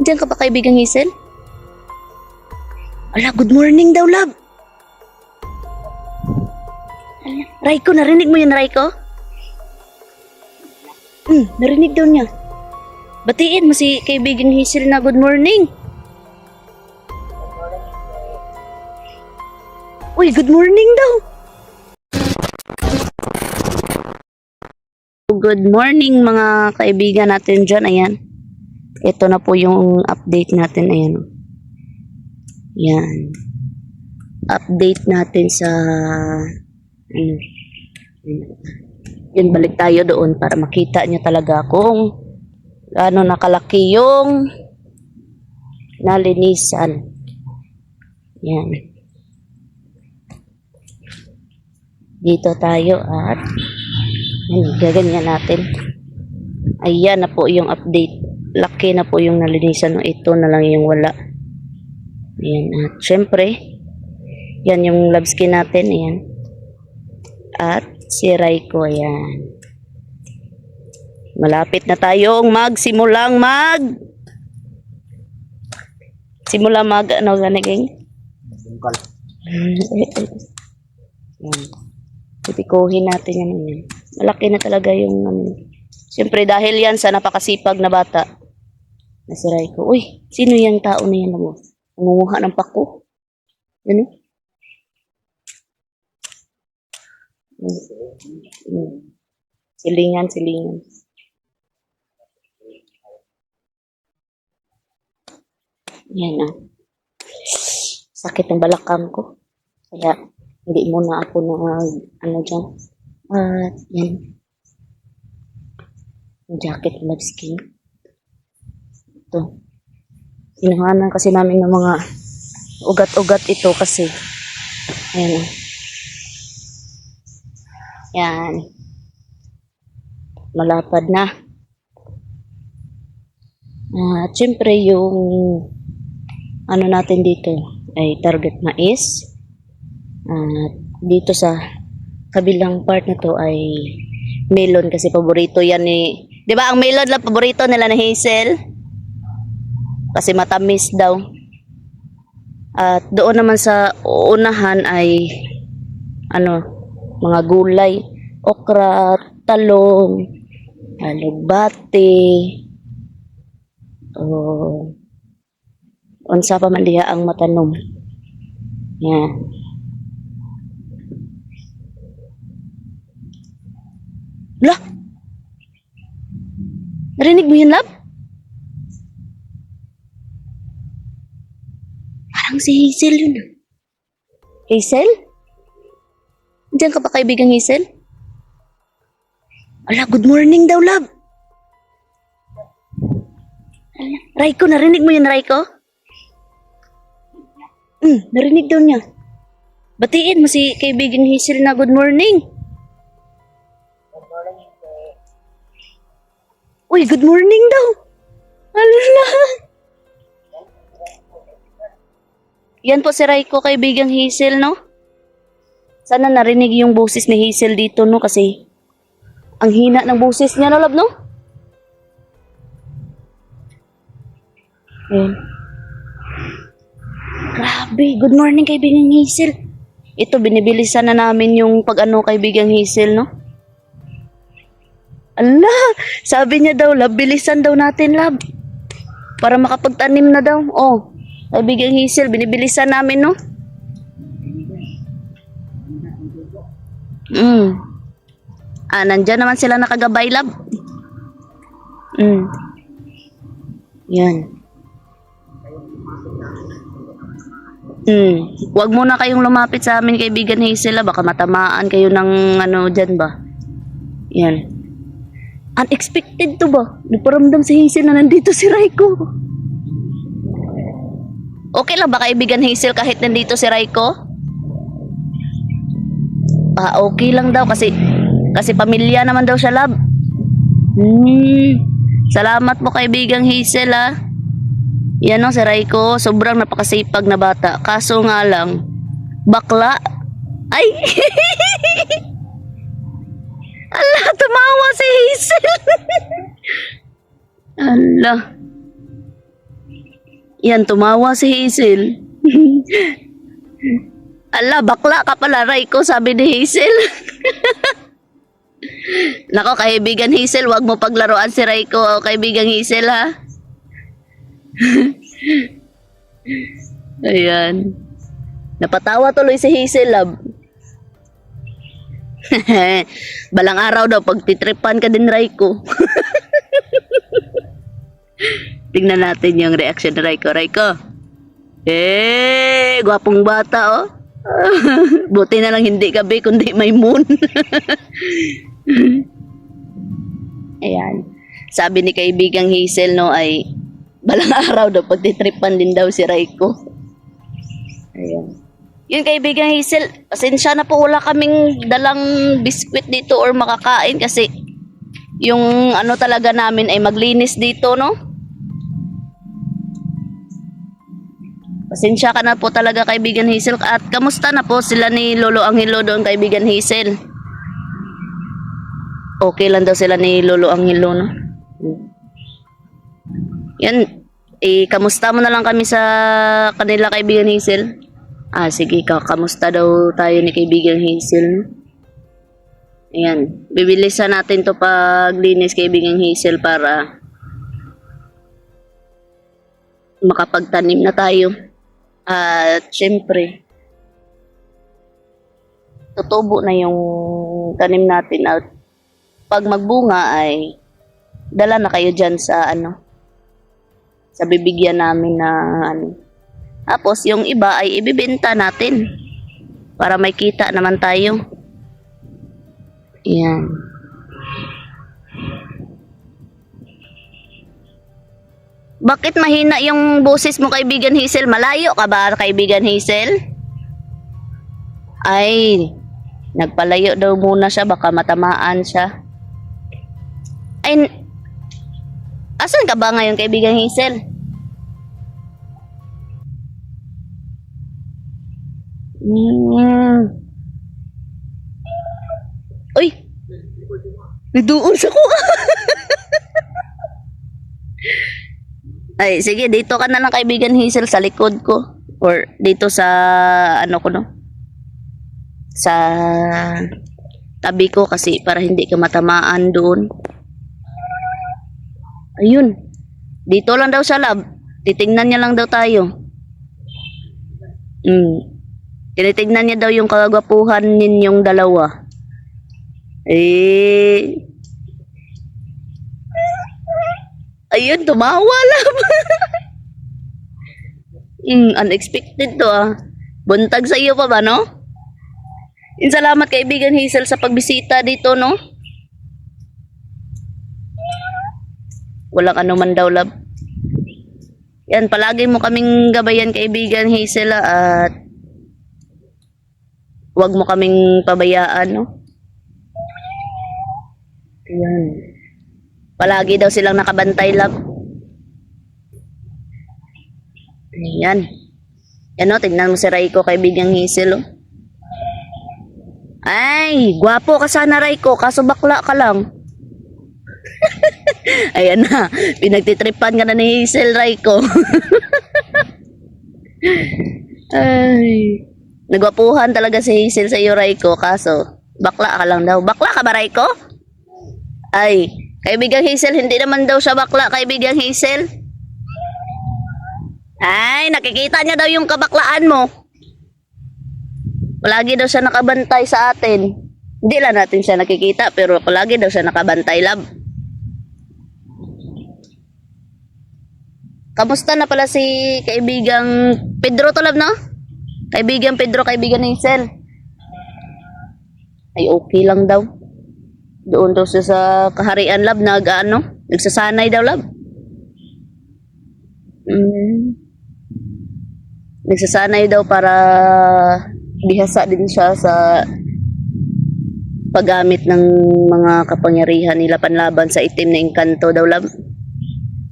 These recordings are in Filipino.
Diyan ka ba, kaibigang Hazel? Ala, good morning daw, love. Ala, Raiko, narinig mo yun, Raiko? Narinig daw niya. Batiin mo si kaibigang Hazel na good morning. Uy, good morning daw. Good morning mga kaibigan natin dyan. Ayan. Ito na po yung update natin. Ayan. Yan. Update natin sa ano. Yun, balik tayo doon para makita nyo talaga kung ano nakalaki yung nalinisan. Yan. Dito tayo at gaganyan natin. Ayan na po yung update. Laki na po yung nalinisan. Ito na lang yung wala. Ayan. At syempre, yan yung love skin natin. Ayan. At si Raiko. Ayan. Malapit na tayong magsimulang ano ganiging? Ayan. Titikuhin natin yan. Malaki na talaga yung siyempre dahil yan sa napakasipag na bata na si Raiko. Uy, sino yung tao na yan mo? Nangunguha ng pako. Ano? Silingan. Yan sakit ng balakang ko. Kaya hindi muna ako na ano dyan. Yan. Yung jacket love skin. Ito. Sinuhanan kasi namin ng mga ugat-ugat ito kasi. Ayan. Yan. Malapad na. At syempre yung ano natin dito ay target na is dito sa kabilang part na to ay melon kasi paborito yan ni, di ba ang melon lang paborito nila na Hazel kasi matamis daw. At doon naman sa unahan ay ano, mga gulay, okra, talong, alugbati, unsa pa man diha ang matanom. Yan. Lah! Narinig mo yun, love? Parang si Hazel yun. Hazel? Diyan ka ba, kaibigang Hazel? Ala, good morning daw, love. Ala, Raiko, narinig mo yun, Raiko? Narinig daw niya. Batiin mo si kaibigang Hazel na good morning. Uy, good morning daw. Ala. Yan po si Raiko, kaibigang Hazel, no? Sana narinig yung boses ni Hazel dito, no? Kasi ang hina ng boses niya, no, love, no? Ayan. Grabe, good morning, kaibigang Hazel. Ito, binibilisan na namin yung pag-ano, kaibigang Hazel, no? Ala, sabi niya daw, love, bilisan daw natin, love. Para makapagtanim na daw. Oh, kaibigang Hazel, binibilisan namin, no? Nandyan naman sila nakagabay, love. Yan. Huwag muna kayong lumapit sa amin, kaibigan Hazel, baka matamaan kayo ng ano dyan ba. Yan. Unexpected to ba? Nagparamdam si Hazel na nandito si Raiko. Okay lang ba, kaibigan Hazel, kahit nandito si Raiko? Okay lang daw kasi pamilya naman daw siya, love. Salamat po, kaibigang Hazel, ha. Yan o, si Raiko, sobrang napakasipag na bata. Kaso nga lang, bakla. Ay! Ala, tumawa si Hazel. Ala. Yan, tumawa si Hazel. Ala, bakla ka pala, Raiko, sabi ni Hazel. Nako, kaibigan Hazel, wag mo paglaruan si Raiko, kaibigan Hazel, ha? Ayan. Napatawa tuloy si Hazel, love. Balang araw daw, pag titripan ka din, Raiko. Tingnan natin yung reaction ni Raiko. Raiko. Gwapong bata, oh. Buti na lang hindi gabi, kundi may moon. Ayan. Sabi ni kaibigang Hazel, no, ay balang araw daw, pagtitripan din daw si Raiko. Ayan. Yun, kaibigang Hazel, pasensya na po, wala kaming dalang biskwit dito or makakain kasi yung ano talaga namin ay maglinis dito, no? Pasensya ka na po talaga, kaibigan Hazel. At kamusta na po sila ni Lolo Angelo doon, kaibigan Hazel? Okay lang daw sila ni Lolo Angelo, no? Yan, kamusta mo na lang kami sa kanila, kaibigan Hazel? Sige, kamusta daw tayo ni kaibigan Hazel, no? Ayan, bibilisan natin to paglinis, kaibigan Hazel, para makapagtanim na tayo. At syempre, tutubo na yung tanim natin at pag magbunga ay dala na kayo dyan sa sa bibigyan namin na Tapos yung iba ay ibibenta natin para may kita naman tayo. Yan. Bakit mahina yung boses mo, kaibigan Hazel? Malayo ka ba, kaibigan Hazel? Ay, nagpalayo daw muna siya, baka matamaan siya. Ay, asan ka ba ngayon, kaibigan Hazel? Uy, nagduon sa ko. Ay, sige, dito ka na lang, kaibigan Hazel, sa likod ko. Or dito sa, ko, no? Sa tabi ko kasi para hindi ka matamaan doon. Ayun. Dito lang daw siya, love. Titingnan niya lang daw tayo. Tinitingnan niya daw yung kagwapuhan ninyong dalawa. Ayun, tumawa lang. Unexpected to, Buntag sa iyo pa ba, no? Salamat, kaibigan Hazel, sa pagbisita dito, no? Walang anuman daw, love. Yan, palagi mo kaming gabayan, kaibigan Hazel, at wag mo kaming pabayaan, no? Yan. Palagi daw silang nakabantay, love. Ayan. Yan, o, tignan mo si Raiko, kaibigang Hazel, o. Ay, gwapo ka sana, Raiko, kaso bakla ka lang. Ayan na, pinagtitripan ka na ni Hazel, Raiko. Ay, nagwapuhan talaga si Hazel sa iyo, Raiko, kaso bakla ka lang daw. Bakla ka ba, Raiko? Ay, kaibigang Hazel, hindi naman daw siya bakla, kaibigang Hazel. Ay, nakikita niya daw yung kabaklaan mo. Palagi daw siya nakabantay sa atin. Hindi lang natin siya nakikita, pero palagi daw siya nakabantay, love. Kamusta na pala si kaibigang Pedro to, love, no? Kaibigang Pedro, kaibigan Hazel. Ay, okay lang daw. Doon daw siya sa kaharian, love, nagsasanay daw, love. Nagsasanay daw para bihasa din siya sa paggamit ng mga kapangyarihan nila panlaban sa itim na engkanto daw, love.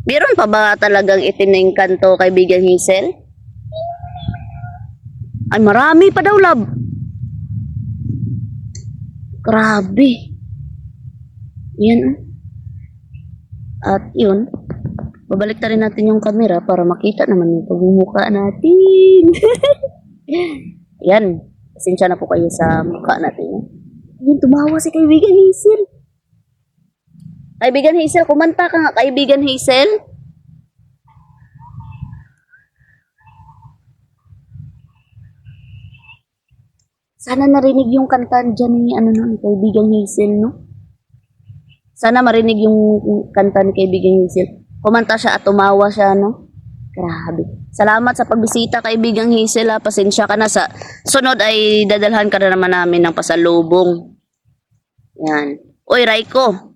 Meron pa ba talagang itim na engkanto, kaibigan Hazel? Ay, marami pa daw, love. Grabe. Yan. At yun, Babalik rin natin yung camera para makita naman yung pagmumukha natin. Yan. Pasensya na po kayo sa mukha natin. Yun, tumawa si kaibigan Hazel. Kaibigan Hazel, kumanta ka nga, kaibigan Hazel. Sana narinig yung kanta dyan ni kaibigan Hazel, no? Sana marinig yung kanta ni kaibigan Hazel. Kumanta siya at tumawa siya, no? Grabe. Salamat sa pagbisita, kaibigang Hazel, ha. Pasensya ka na sa sunod ay dadalhan ka na naman namin ng pasalubong. Yan. Uy, Raiko.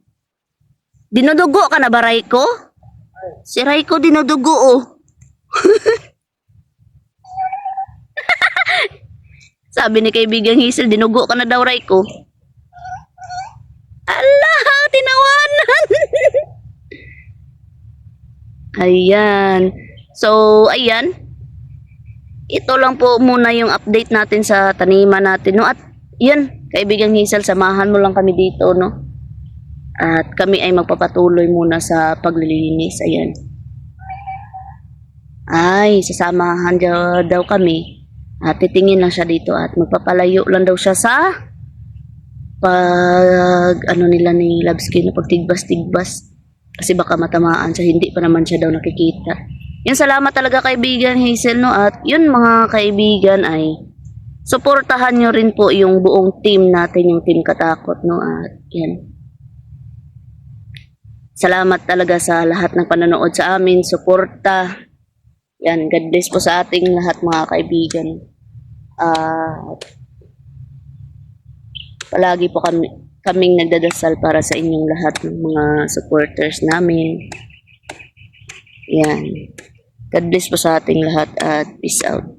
Dinudugo ka na ba, Raiko? Si Raiko dinudugo, oh. Sabi ni kaibigang Hazel, dinugo ka na daw, Raiko. Allah, tinawanan. Ayan. So, ayan. Ito lang po muna yung update natin sa taniman natin, no? At, yun, kaibigang Hazel, samahan mo lang kami dito, no? At kami ay magpapatuloy muna sa paglilinis. Ayan. Ay, sasamahan daw kami. At titingin lang siya dito at magpapalayo lang daw siya sa nila ni Labsky na pagtigbas-tigbas. Kasi baka matamaan siya, hindi pa naman siya daw nakikita. Yan, salamat talaga kaibigan Hazel, no? At yun mga kaibigan ay suportahan nyo rin po yung buong team natin, yung Team Katakot, no? At yan. Salamat talaga sa lahat ng panonood sa amin, suporta. Yan, God bless po sa ating lahat mga kaibigan. Palagi po kaming nagdadasal para sa inyong lahat ng mga supporters namin. Yan. God bless po sa ating lahat at peace out.